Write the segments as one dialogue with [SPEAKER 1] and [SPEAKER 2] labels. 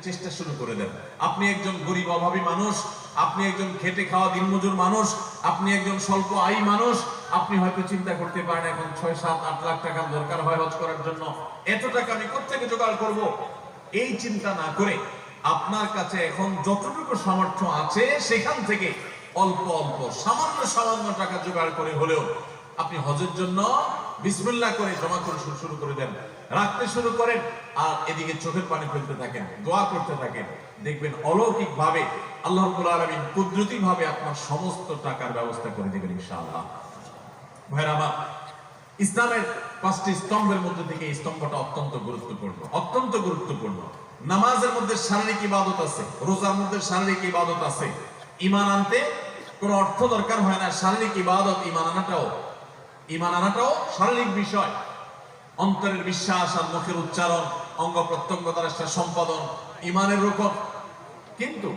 [SPEAKER 1] চেষ্টা শুরু করে দেন। আপনি একজন গরিব অভাবী মানুষ, আপনি একজন খেটে খাওয়া দিনমজুর মানুষ, আপনি একজন স্বল্প আয়ী মানুষ, আপনি হয়তো চিন্তা করতে পারেন এখন 6, 7, 8 লাখ টাকা দরকার হয় হজ করার জন্য, এত টাকা আমি কোত্থেকে জোগাড় করব? এই চিন্তা না করে আপনার কাছে এখন যতটুকু সামর্থ্য আছে সেখান থেকে অল্প অল্প সামান্য সামান্য টাকা জোগাড় করে হলেও আপনি হজের জন্য বিসমিল্লাহ করে জমা করে শুরু করে দেন, রাখতে শুরু করেন, আর এদিকে চোখের পানি ফেলতে থাকেন, দোয়া করতে থাকেন। দেখবেন অলৌকিক ভাবে আল্লাহ রাব্বুল আলামিন কুদরতি ভাবে আপনার সমস্ত টাকার ব্যবস্থা করে দিবেন ইনশাআল্লাহ। ভাইরা আমার, ইসলামের 5টি স্তম্ভের মধ্যে থেকে এই স্তম্ভটা অত্যন্ত গুরুত্বপূর্ণ, অত্যন্ত গুরুত্বপূর্ণ। নামাজের মধ্যে শারীরিক ইবাদত আছে, রোজার মধ্যে শারীরিক ইবাদত আছে। ঈমান আনতে কোনো অর্থ দরকার হয় না, শারীরিক ইবাদত ঈমান আনাটাও শারীরিক বিষয়। অন্তরের বিশ্বাস আর মুখের উচ্চারণ, অঙ্গ প্রত্যঙ্গ দ্বারা সম্পাদন ঈমানের রূপক। কিন্তু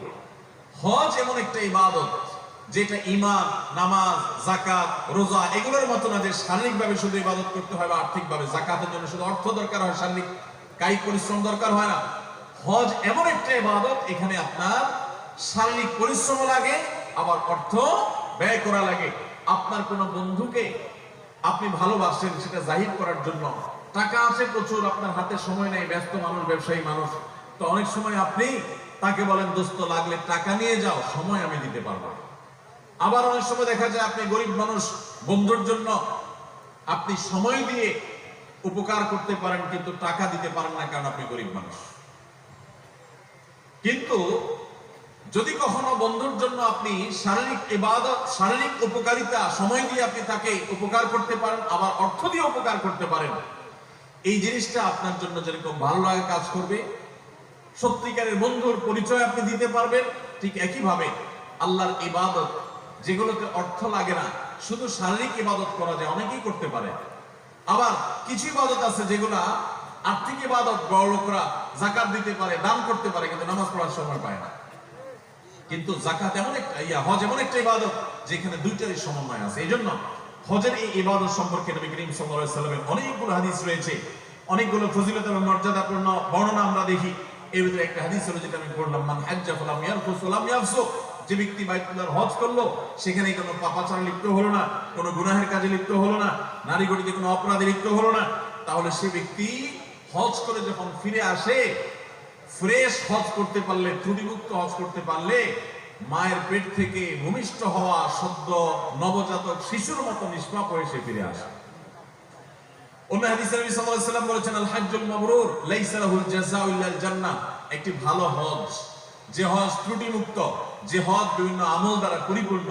[SPEAKER 1] হজ এমন একটা ইবাদত যেটা ঈমান, নামাজ, যাকাত, রোজা এগুলোর মতো না যে শারীরিকভাবে শুধু ইবাদত করতে হয় বা আর্থিকভাবে। যাকাতের জন্য শুধু অর্থ দরকার হয়, শারীরিক কায়িক পরিশ্রম দরকার হয় না। হজ এমন একটা ইবাদত এখানে আপনার শারীরিক পরিশ্রম লাগে, আবার অর্থ ব্যয় করা লাগে। আপনার কোনো বন্ধুকে আপনি ভালোবাসেন, সেটা জাহির করার জন্য টাকা আছে প্রচুর, আপনার হাতে সময় নেই, ব্যস্ত মানুষ, ব্যবসায়ী মানুষ, তো অনেক সময় আপনি তাকে বলেন দোস্ত লাগলে টাকা নিয়ে যাও, সময় আমি দিতে পারবো। আবার অনেক সময় দেখা যায় আপনি গরিব মানুষ, বন্ধুর জন্য আপনি সময় দিয়ে উপকার করতে পারেন কিন্তু টাকা দিতে পারেন না, কারণ আপনি গরিব মানুষ। কিন্তু যদি কখনো বন্ধুর জন্য আপনি শারীরিক ইবাদত, শারীরিক উপকারিতা সময় দিয়ে আপনি তাকে উপকার করতে পারেন, আবার অর্থ দিয়ে উপকার করতে পারেন, এই জিনিসটা আপনার জন্য যেরকম ভালো লাগে কাজ করবে, সত্যিকারের বন্ধুর পরিচয় আপনি দিতে পারবেন। ঠিক একই ভাবে আল্লাহর ইবাদত যেগুলোতে অর্থ লাগে না, শুধু শারীরিক ইবাদত করা যায়, অনেকেই করতে পারে। আবার কিছু ইবাদত আছে যেগুলা আর্থিক ইবাদত, বড় লোকরা যাকাত দিতে পারে, দান করতে পারে, কিন্তু নামাজ পড়ার সময় পায় না। কিন্তু যাকাত এমন একটা হজ এমন একটা ইবাদত যেখানে দুইটারই সমন্বয় আছে। এই জন্য হজের এই ইবাদত সম্পর্কে নবী করিম সাল্লাল্লাহু আলাইহি ওয়াসাল্লামের অনেকগুলো হাদিস রয়েছে, অনেকগুলো ফজিলত এবং মর্যাদাপূর্ণ বর্ণনা আমরা দেখি। এর ভিতরে একটা হাদিস হলো যেটা আমি পড়লাম, মান হাজ্জা ফালাম ইয়ারফুস ওয়ালাম ইয়াফসুক, যে ব্যক্তি বাইতুল্লাহর হজ করলো, সেখানে কোনো পাপাচার লিপ্ত হলো না, কোনো গুনাহের কাজে লিপ্ত হলো না, নারী গতিতে কোনো অপরাধে লিপ্ত হলো না, তাহলে সে ব্যক্তি হজ করে যখন ফিরে আসে, ফ্রেশ হজ করতে পারলে, ত্রুটিমুক্ত হজ করতে পারলে, মায়ের পেট থেকে ভূমিষ্ঠ হওয়া সদ্য নবজাতক শিশুর মতো নিষ্পাপ হয়ে সে ফিরে আসে। অন্য হাদিসে নবী সাল্লাল্লাহু আলাইহি ওয়াসাল্লাম বলেছেন, আল হাজ্জুল মাবরুর লাইসা লাহুল জাযাউ ইল্লাল জান্নাহ, একটি ভালো হজ, যে হজ ত্রুটিমুক্ত, যে হজ বিভিন্ন আমল দ্বারা পরিপূর্ণ,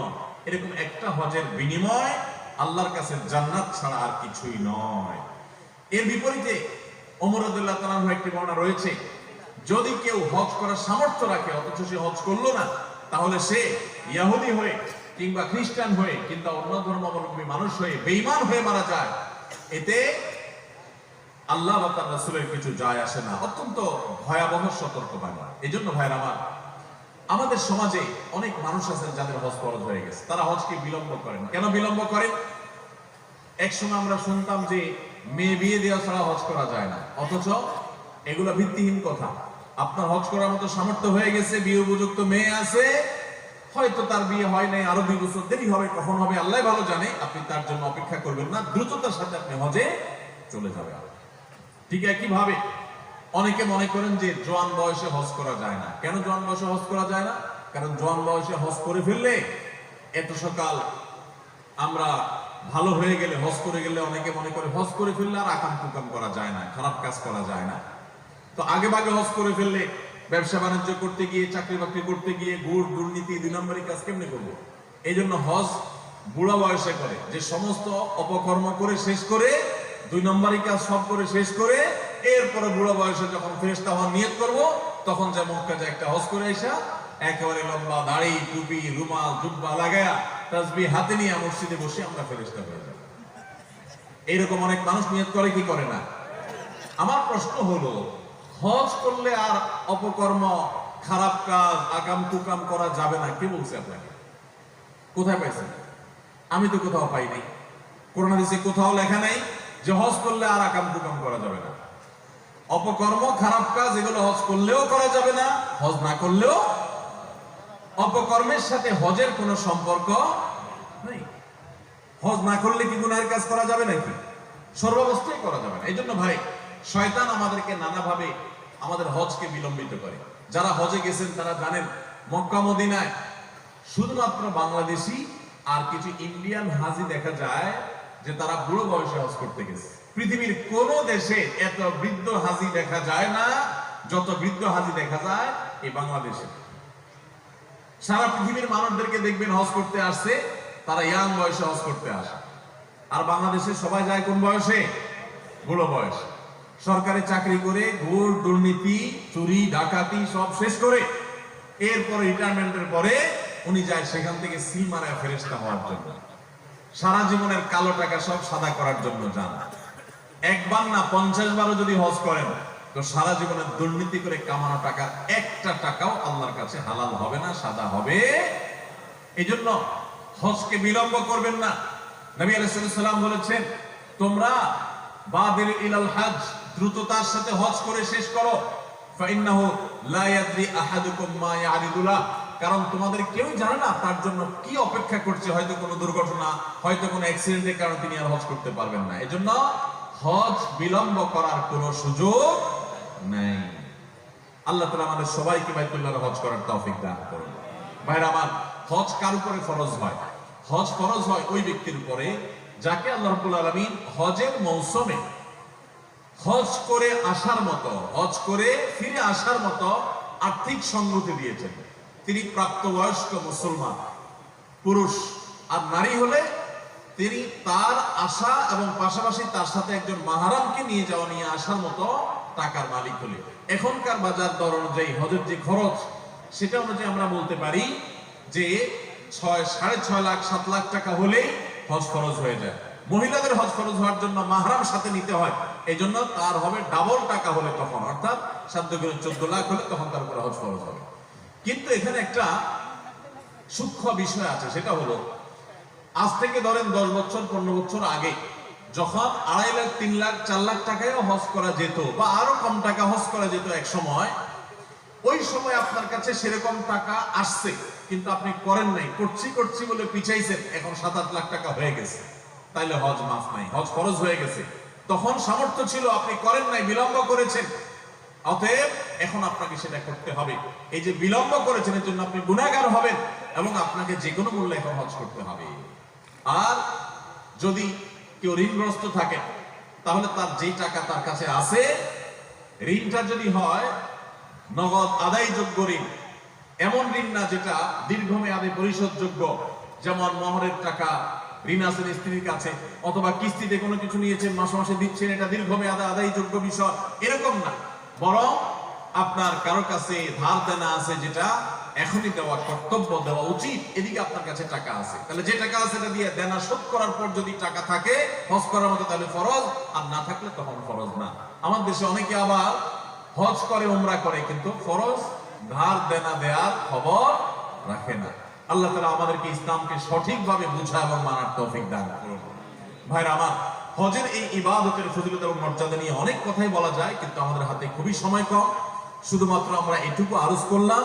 [SPEAKER 1] এরকম একটা হজের বিনিময় আল্লাহর কাছে জান্নাত ছাড়া আর কিছুই নয়। এর বিপরীতে ওমর রাদিয়াল্লাহু তাআলা আনহু একটি বর্ণনা রয়েছে, যদি কেউ হজ করার সামর্থ্য রাখে অথচ সে হজ করলো না, তাহলে সে ইহুদি হয়ে কিংবা খ্রিস্টান হয়ে কিংবা অন্য ধর্মাবলম্বী মানুষ হয়ে বেঈমান হয়ে মারা যায়, এতে আল্লাহ বা তার রাসূলের কিছু যায় আসে না। অত্যন্ত ভয়াবহ সতর্কবাণী। এই জন্য ভাইরা আমার, আমাদের সমাজে অনেক মানুষ আছেন যাদের হজ ফরজ হয়ে গেছে, তারা হজকে বিলম্ব করেন। কেন বিলম্ব করেন? একসময় আমরা শুনতাম যে মেয়ে বিয়ে দেওয়া ছাড়া হজ করা যায় না, অথচ এগুলো ভিত্তিহীন কথা। আপনার হজ করার মতো সামর্থ্য হয়ে গেছে, বিয়ে উপযুক্ত মেয়ে আছে, হয়তো তার বিয়ে হয় নাই, আরো 2 বছর দেরি হবে, কখন হবে আল্লাহ ভালো জানে, আপনি তার জন্য অপেক্ষা করবেন না, দ্রুততার সাথে আপনি হজে চলে যাবেন। ঠিক একই ভাবে অনেকে মনে করেন যে জোয়ান বয়সে হজ করা যায় না। কেন জোয়ান বয়সে হজ করা যায় না? কারণ জোয়ান বয়সে হজ করে ফেললে, এত সকাল আমরা ভালো হয়ে গেলে, হজ করে গেলে, অনেকে মনে করে হজ করে ফেললে আর আকাম কুকাম করা যায় না, খারাপ কাজ করা যায় না। তো আগে ভাগে হজ করে ফেললে ব্যবসা বাণিজ্য করতে গিয়ে, চাকরি বাকরি করতে গিয়ে ঘুষ, দুর্নীতি, 2 নম্বরই কাজ কেমনে করবো? এই জন্য হজ বুড়া বয়সে করে, যে সমস্ত অপকর্ম করে শেষ করে, 2 নম্বরই কাজ সব করে শেষ করে, এরপরে বুড়া বয়সে যখন ফেরেশতা হওয়ার নিয়ত করবো, তখন যে মক্কা যে একটা হজ করে এসা একেবারে লম্বা দাড়ি, টুপি, রুমাল, জুব্বা লাগায়া তাসবিহ হাতে নিয়ে মসজিদে বসে আমরা ফেরেশতা হয়ে যাব। এইরকম অনেক মানুষ নিয়ত করে কি করে না? আমার প্রশ্ন হলো, হজ করলে আর অপকর্ম, খারাপ কাজ, আকাম কুকাম করা যাবে না, কে বলছে আপনাকে? কোথায় পাইছেন? আমি তো কোথাও পাই নাই। কোরআন হাদিসে কোথাও লেখা নাই যে হজ করলে আর আকাম কুকাম করা যাবে না। অপকর্ম, খারাপ কাজ, এগুলো হজ করলেও করা যাবে না, হজ না করলেও। অপকর্মের সাথে হজের কোনো সম্পর্ক নেই। হজ না করলে কি গুনাহের কাজ করা যাবে নাকি? সর্বাবস্থায় করা যাবে না। এই জন্য ভাই, শয়তান আমাদেরকে নানাভাবে আমাদের হজকে বিলম্বিত করে। যারা হজে গেছেন তারা জানেন, মক্কা মদিনায় শুধুমাত্র বাংলাদেশি আর কিছু ইন্ডিয়ান হাজি দেখা যায় যে তারা বুড়ো বয়সে হজ করতে গেছে। পৃথিবীর কোন দেশে এত বৃদ্ধ হাজি দেখা যায় না যত বৃদ্ধ হাজি দেখা যায় এই বাংলাদেশে। সারা পৃথিবীর মানুষদেরকে দেখবেন হজ করতে আসছে, তারা ইয়াং বয়সে হজ করতে আসে। আর বাংলাদেশে সবাই যায় কোন বয়সে? বুড়ো বয়স। সরকারি চাকরি করে ঘুষ, দুর্নীতি, চুরি, ডাকাতি সব শেষ করে এরপরে রিটায়ারমেন্টের পরে উনি যায় সেখান থেকে সিল মারায় ফেরেশতা হওয়ার জন্য। সারা জীবনের কালো টাকা সব সাদা করার জন্য যান। একবার না 50 বারও যদি হজ করেন তো সারা জীবনের দুর্নীতি করে কামানো টাকা একটা টাকাও আল্লাহর কাছে হালাল হবে না, সাদা হবে। এই জন্য হজকে বিলম্ব করবেন না। নবী আলাইহিস সালাম বলেছেন, তোমরা বাদির ইলাল হজ, দ্রুততার সাথে হজ করে শেষ করো। ফাইন্নাহু লা ইয়াদরি আহাদুকুম মা ইয়ারিদুলা, কারণ তোমাদের কেউ জানে না তার জন্য কি অপেক্ষা করছে। হয়তো কোনো দুর্ঘটনা, হয়তো কোনো অ্যাক্সিডেন্টের কারণে তিনি আর হজ করতে পারবেন না। এজন্য হজ বিলম্ব করার কোনো সুযোগ নেই। আল্লাহ তাআলা আমাদের সবাইকে বাইতুল্লাহর হজ করার তৌফিক দান করুন। ভাইরা আমার, হজ কার উপরে ফরজ হয়? হজ ফরজ হয় ওই ব্যক্তির উপরে যাকে আল্লাহ রাব্বুল আলামিন হজের মৌসুমে হজ করে আসার মতো, হজ করে ফিরে আসার মতো আর্থিক সঙ্গতি দিয়েছেন। তিনি প্রাপ্তবয়স্ক মুসলমান পুরুষ, আর নারী হলে তিনি তার আসা এবং পাশাপাশি তার সাথে একজন মাহরামকে নিয়ে যাওয়া, নিয়ে আসার মতো টাকার মালিক হলে। এখনকার বাজার দর অনুযায়ী হজের যে খরচ, সেটা অনুযায়ী আমরা বলতে পারি যে 6.5 লাখ 7 লাখ টাকা হলেই হজ ফরজ হয়ে যায়। মহিলাদের হজ ফরজ হওয়ার জন্য মাহরাম সাথে নিতে হয়, এই জন্য তার হবে ডাবল টাকা হলে তখন, অর্থাৎ 14 লাখ হলে তখন তার উপরে হজ ফরজ হবে। কিন্তু এখানে একটা সূক্ষ্ম বিষয় আছে, সেটা হলো আজ থেকে ধরেন 10 বছর 15 বছর আগে যখন 2.5 লাখ 3 লাখ 4 লাখ টাকায়ও হজ করা যেত, বা আরো কম টাকা হজ করা যেত এক সময়, ওই সময় আপনার কাছে সেরকম টাকা আসছে কিন্তু আপনি করেন নাই, করছি বলে পিছাইছেন, এখন 7-8 লাখ টাকা হয়ে গেছে, তাইলে হজ মাফ নাই, হজ ফরজ হয়ে গেছে। তখন সামর্থ্য ছিল, আপনি করেন নাই, বিলম্ব করেছেন, অতএব এখন আপনাকে সেটা করতে হবে। এই যে বিলম্ব করেছেন এর জন্য আপনি গুনাহগার হবেন এবং আপনাকে যে কোনো মূল্যে এখন হজ করতে হবে। আর যদি কেউ ঋণগ্রস্ত থাকে তাহলে তার যে টাকা তার কাছে আছে, ঋণটা যদি হয় নগদ আদায়যোগ্য ঋণ, এমন ঋণ না যেটা দীর্ঘমেয়াদে পরিশোধযোগ্য, যেমন মোহরের টাকা ঋণ আছেন স্ত্রীর কাছে, অথবা কিস্তিতে কোনো কিছু নিয়েছেন মাসে মাসে দিচ্ছেন, এটা দীর্ঘমেয়াদে আদায়যোগ্য বিষয়, এরকম না। বরং আপনার কারো কাছে ধার দেনা আছে যেটা এখনই দেওয়া কর্তব্য, দেওয়া উচিত, এদিকে আপনার কাছে টাকা আছে, তাহলে যে টাকা আছে এটা দিয়ে দেনা শোধ করার পর যদি টাকা থাকে হজ করার মতো তাহলে ফরজ, আর না থাকলে তখন ফরজ না। আমার দেশে অনেকে আবার হজ করে, উমরা করে, কিন্তু ফরজ ধার দেনা দেওয়ার খবর রাখে না। আল্লাহ তাআলা আমাদেরকে ইসলামকে সঠিকভাবে বুঝা এবং মানার তৌফিক দান করুন। ভাইরা আমার, হজের এই ইবাদতের ফজিলত এবং মর্যাদা নিয়ে অনেক কথাই বলা যায়, কিন্তু আমাদের হাতে খুবই সময় কম। শুধুমাত্র আমরা এটুকু আরজ করলাম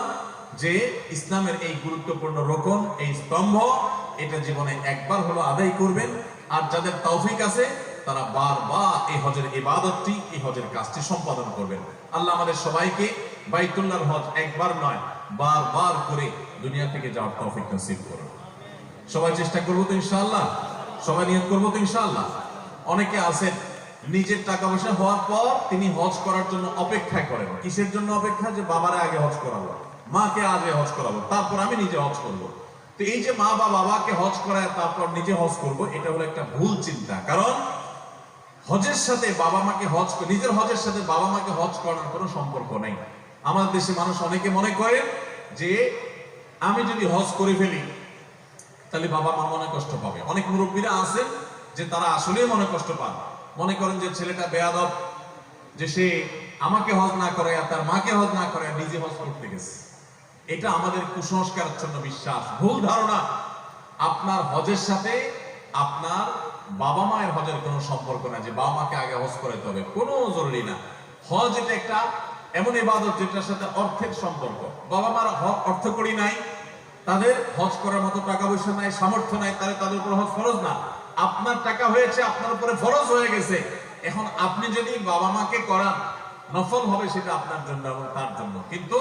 [SPEAKER 1] যে ইসলামের এই গুরুত্বপূর্ণ রোকন, এই স্তম্ভ, এটা জীবনে একবার হলো আদায় করবেন। আর যাদের তৌফিক আছে তারা বারবার এই হজের ইবাদতটি, এই হজের কাজটি সম্পাদন করবেন। আল্লাহ আমাদের সবাইকে বাইতুল্লাহর হজ একবার নয় বারবার করে দুনিয়া থেকে যাওয়ার তৌফিক নসিব করুন। সবাই চেষ্টা করবো তো ইনশাআল্লাহ, সবাই নিয়ত করবো তো ইনশাআল্লাহ। অনেকে আছেন নিজের টাকা পয়সা হওয়ার পর তিনি হজ করার জন্য অপেক্ষা করেন। কিসের জন্য অপেক্ষা? যে বাবারে আগে হজ করাবো, মাকে আগে হজ করাবো, তারপর আমি নিজে হজ করবো। তো এই যে মা বা বাবাকে হজ করায় তারপর নিজে হজ করবো, এটা হলো একটা ভুল চিন্তা। কারণ হজের সাথে বাবা মাকে হজ, নিজের হজের সাথে বাবা মাকে হজ করার কোনো সম্পর্ক নেই। আমাদের দেশে মানুষ অনেকে মনে করে যে আমি যদি হজ করে ফেলি তাহলে বাবা মা মনে কষ্ট পাবে। অনেক মুরব্বীরা আছেন যে তারা আসলেই মনে কষ্ট পান, মনে করেন যে ছেলেটা বেয়াদব, যে সে আমাকে হজ না করে আর তার মাকে হজ না করে নিজে হজ করতে গেছে। এটা আমাদের কুসংস্কারাচ্ছন্ন বিশ্বাস, ভুল ধারণা। আপনার হজের সাথে আপনার বাবা মায়ের হজের কোনো সম্পর্ক না, যে বাবা মাকে আগে হজ করাইতে হবে, কোনো জরুরি না। হজ এটা একটা এমন ইবাদত যেটার সাথে অর্থের সম্পর্ক। বাবা মার অর্থ করি নাই, তাদের হজ করার মতো টাকা পয়সা নাই, সামর্থ্য নাই, তাদের উপর হজ ফরজ না। আপনার টাকা হয়েছে, আপনার উপরে ফরজ হয়ে গেছে। এখন আপনি যদি বাবা মাকে করান, নফল হবে সেটা আপনার জন্য এবং তার জন্য, কিন্তু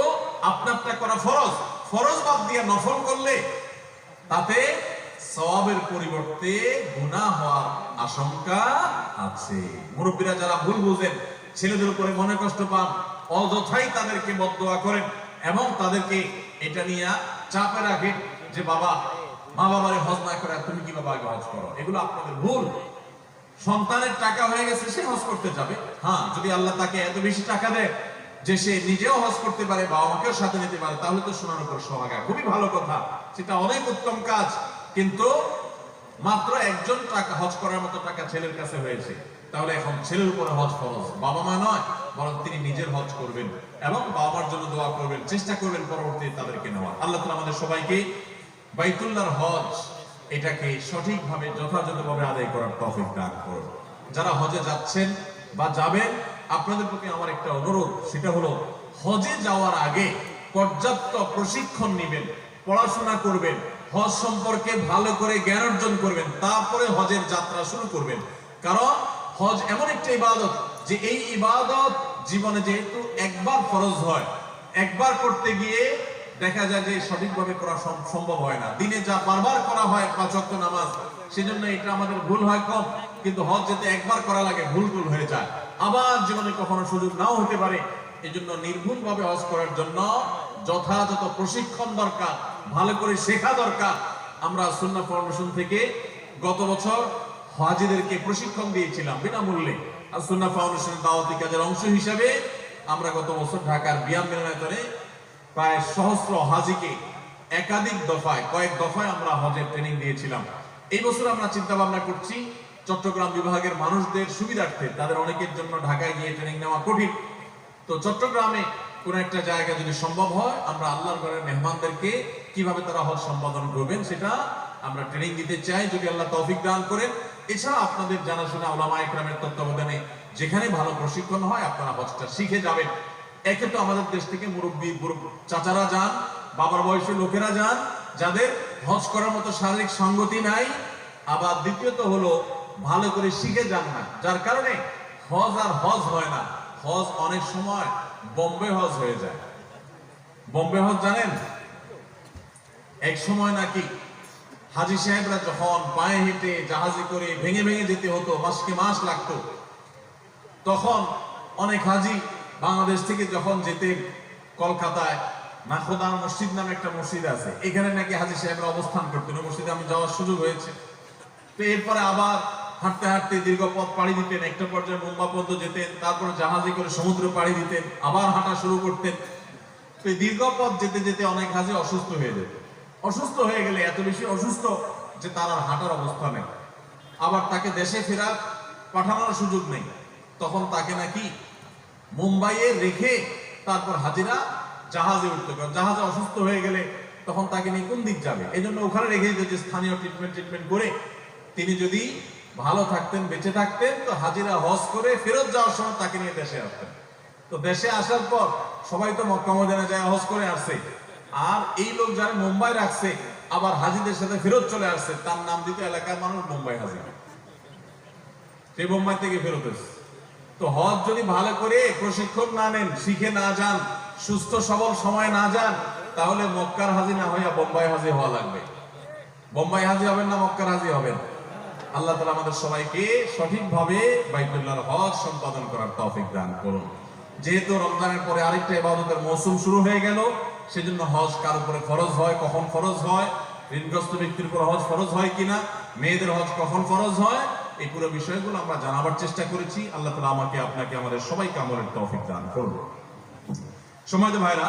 [SPEAKER 1] আপনারটা করা ফরজ। ফরজ বাদ দিয়ে নফল করলে তাতে সওয়াবের পরিবর্তে গুনাহ হওয়ার আশঙ্কা আছে। মুরব্বীরা যারা ভুল বুঝেন, ছেলেদের উপরে মনে কষ্ট পান, অযথাই তাদেরকে বদদোয়া করেন এবং তাদেরকে এটা নিয়ে চাপে রাখেন যে বাবা মা বাবারে হজ না করে তুমি কি বাবা আগে হজ করো। এগুলো আপনাদের ভুল। সন্তানের টাকা হয়ে গেছে, সে হজ করতে যাবে। হ্যাঁ, যদি আল্লাহ তাকে এত বেশি টাকা দেয় যে সে নিজেও হজ করতে পারে, বাবা মাকেও সাথে নিতে পারে, তাহলে তো শোনার উপর সোহাগা, খুবই ভালো কথা, সেটা অনেক উত্তম কাজ। কিন্তু মাত্র একজন টাকা হজ করার মতো টাকা ছেলের কাছে হয়েছে, তাহলে এখন ছেলের উপরে হজ ফরজ, বাবা মা নয়, বরং তিনি নিজের হজ করবেন এবং বাবা মার জন্য দোয়া করবেন, চেষ্টা করবেন পরবর্তীতে তাদেরকে নেওয়া। আল্লাহ তাআলা আমাদের সবাইকে বাইতুল্লাহর হজ এটাকে সঠিকভাবে যথাযথভাবে আদায় করার তৌফিক দান করুন। যারা হজে যাচ্ছেন বা যাবেন, আপনাদের প্রতি আমার একটা অনুরোধ, সেটা হলো হজে যাওয়ার আগে পর্যাপ্ত প্রশিক্ষণ নেবেন, পড়াশোনা করবেন, হজ সম্পর্কে ভালো করে জ্ঞান অর্জন করবেন, তারপরে হজের যাত্রা শুরু করবেন। কারণ হজ এমন একটা ইবাদত যে এই ইবাদত জীবনে যেহেতু একবার ফরজ হয়, একবার করতে গিয়ে দেখা যায় যে সঠিকভাবে করা সম্ভব হয় না। দিনে যা বারবার করা হয় 5 ওয়াক্ত নামাজ, সেজন্য এটা আমাদের ভুল হয় কম, কিন্তু হজ যেতে একবার করা লাগে ভুল হয়ে যায়, আবার জীবনে কখনো সুযোগ নাও হতে পারে। এই জন্য নির্ভুলভাবে হজ করার জন্য যথাযথ প্রশিক্ষণ দরকার, ভালো করে শেখা দরকার। আমরা সুন্নাহ ফাউন্ডেশন থেকে গত বছর হাজিদেরকে প্রশিক্ষণ দিয়েছিলাম বিনামূল্যে। আর সুন্নাহ ফাউন্ডেশনের দাওয়াতি কাজের অংশ হিসাবে আমরা গত বছর ঢাকার বিয়াম মিলনায়তনে প্রায় সহস্র হাজিকে একাধিক দফায়, কয়েক দফায় আমরা হজের ট্রেনিং দিয়েছিলাম। এই বছর আমরা চিন্তা ভাবনা করছি চট্টগ্রাম বিভাগের মানুষদের সুবিধার্থে, তাদের অনেকের জন্য ঢাকায় গিয়ে ট্রেনিং নেওয়া কঠিন, তো চট্টগ্রামে কোন একটা জায়গা যদি সম্ভব হয়, আমরা আল্লাহর ঘরের মেহমানদেরকে কিভাবে তারা হজ সম্পাদন করবেন সেটা আমরা ট্রেনিং দিতে চাই, যদি আল্লাহ তৌফিক দান করেন। এছাড়া আপনাদের জানাশোনা উলামা ইকরামের তত্ত্বাবধানে যেখানে ভালো প্রশিক্ষণ হয় আপনারা হজটা শিখে যাবেন। একে তো আমাদের দেশ থেকে মুরব্বী চাচারা যান, বাবার বয়সী লোকেরা যান, যাদের হজ করার মতো শারীরিক সঙ্গতি নাই। আবার দ্বিতীয়ত হলো ভালো করে শিখে যান না, যার কারণে হজ আর হজ হয় না। হজ অনেক সময় বোম্বে হজ হয়ে যায়। বোম্বে হজ জানেন, এক সময় নাকি হাজি সাহেবরা যখন পায়ে হেঁটে জাহাজে করে ভেঙে ভেঙে যেতে হতো, মাসকে মাস লাগতো, তখন অনেক হাজি বাংলাদেশ থেকে যখন যেতেন কলকাতায় নাখোদার মসজিদ নামে একটা মসজিদ আছে, এখানে নাকি হাজি সাহেবরা অবস্থান করতেন। ওই মসজিদে আমি যাওয়ার সুযোগ হয়েছে। তো এরপরে আবার হাঁটতে হাঁটতে দীর্ঘ পথ পাড়ি দিতেন, একটা পর্যায়ে মুম্বাই পর্যন্ত যেতেন, তারপরে জাহাজে করে সমুদ্র পাড়ি দিতেন, আবার হাঁটা শুরু করতেন। তো এই দীর্ঘ পথ যেতে যেতে অনেক হাজি অসুস্থ হয়ে যেত। অসুস্থ হয়ে গেলে এত বেশি অসুস্থ যে তার আর হাঁটার অবস্থা নেই, আবার তাকে দেশে ফেরার পাঠানোর সুযোগ নেই, তখন তাকে নাকি মুম্বাইয়ে রেখে তারপর হাজিরা জাহাজে উঠতে পারে। জাহাজে অসুস্থ হয়ে গেলে তখন তাকে নিয়ে কোন দিক যাবে? এই জন্য ওখানে রেখে যে স্থানীয় ট্রিটমেন্ট করে তিনি যদি ভালো থাকতেন, বেঁচে থাকতেন, তো হাজিরা হজ করে ফেরত যাওয়ার সময় তাকে নিয়ে দেশে আসতেন। তো দেশে আসার পর সবাই তো মক্কা মদিনা যায় হজ করে আসছে, আর এই লোক যারা মুম্বাই রাখছে আবার হাজিদের সাথে ফেরত চলে আসছে, তার নাম দিত এলাকার মানুষ মুম্বাই হাজি। সে মুম্বাই থেকে ফেরত এসছে। তো হজ যদি ভালো করে প্রশিক্ষণ না নেন, শিখে না যান, সুস্থ সবল সময় না যান, তাহলে মক্কার হাজি না হইয়া বোম্বাই হাজি হওয়া লাগবে। বোম্বাই হাজি হবেন না মক্কার হাজি হবেন। আল্লাহ তাআলা আমাদের সবাইকে সঠিকভাবে বাইতুল্লাহর হজ সম্পাদন করার তৌফিক দান করুন। যেহেতু রমজানের পরে আরেকটা ইবাদতের মৌসুম শুরু হয়ে গেল, সেজন্য হজ কার উপরে ফরজ হয়, কখন ফরজ হয়, ঋণগ্রস্ত ব্যক্তির উপর হজ ফরজ হয় কিনা, মেয়েদের হজ কখন ফরজ হয়, এই পুরো বিষয়গুলো আমরা জানাবার চেষ্টা করেছি। আল্লাহ তাআলা আমাকে, আপনাকে, আমাদের সবাইকে আমলের তৌফিক দান করুন। সময়ত ভাইরা।